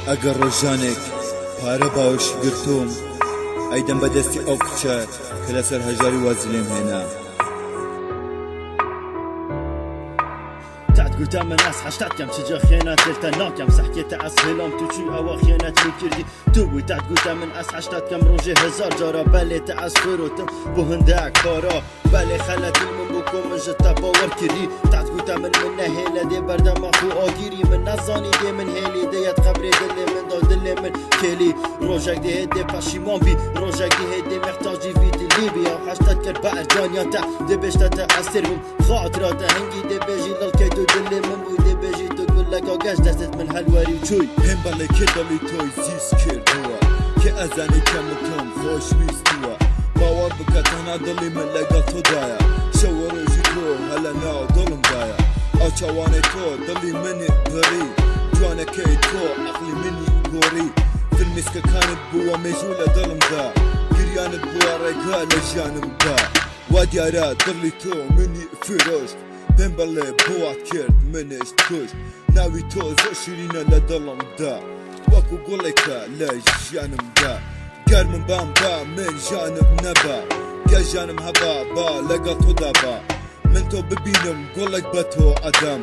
ئەگەر ڕۆژانێک پارە باوەش گرتوم ئەیدەم بەدەستی ئەو کچە کە لەسەر هەژاری وازی لێم هێنا. قلت من ناس حشتات كم شجا خيانات قلت ناكم سحكيت اسهلام تو شو او خيانات مكردي تو وتعد قلت من اس حشتات كم روجي هزار جارا بالي تاسفروتم بو هنداك كارا بالي خلت من بكم جتا باور كري تعد قلت من هيلا دي بردا مخو اغيري من نزاني دي من هيلي ديت قبري دلي من دو دلي من كيلي روجك دي هدي باشيمان بي روجك دي هدي محتاجي فيدي ليبيا حشتات كربا ارجانيا تا دي بيشتا تأثرهم خاطرات هنگي دي بيجي للكيدو دلي من بوده بجی تو گلک آگش دستت من هلواری چوی هم بله که دلی توی زیست کردوه که ازنی کمتون خوش ویستوه باور بکه تنها دلی من لگل تو دایا شو روژی تو هلا ناو دلم دایا آچوانه تو دلی منی بری جوانه که تو عقلی منی گوری فیلمیس که کانت بوا میجول دلم دا گریانت بوا رگا لجانم دا و دیاره دلی تو منی فروش بهم بله بوات کرد منش کشت ناوی تو زشرینه لدلم دا وکو گلکه لجانم دا گرمم بام با من جانم نبا گه جانم هبا با لگل تو دابا من تو ببینم گلک با تو آدم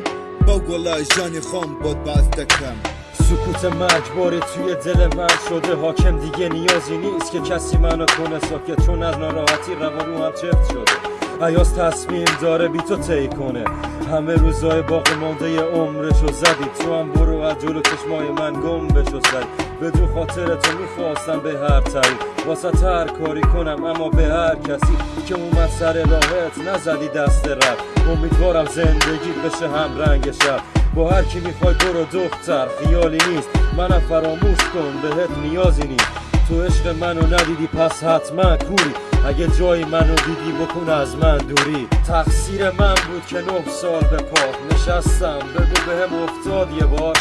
با گله جانی خام بود باز دکم سکوت مرگباری توی دل من شده حاکم دیگه نیازی نیست که کسی منو کنه ساکت چون از ناراحتی روانو هم چفت شده ایاز تصمیم داره بی تو طی کنه همه روزای باقی مانده عمرشو زدی تو هم برو از جلو چشمای من گم بشو سری بدون خاطر تو میخواستم به هر طریق واسه هر کاری کنم اما به هر کسی که اومد سر راهت نزدی دست رد امیدوارم زندگیت بشه هم رنگ شب با هر کی میخوای برو دختر خیالی نیست منم فراموش کن بهت نیازی نیست تو عشق منو ندیدی پس حتما کوری اگه جای منو دیدی بکن از من دوری تقصیر من بود که 9 سال به پاک نشستم بگو بهم افتاد یه بار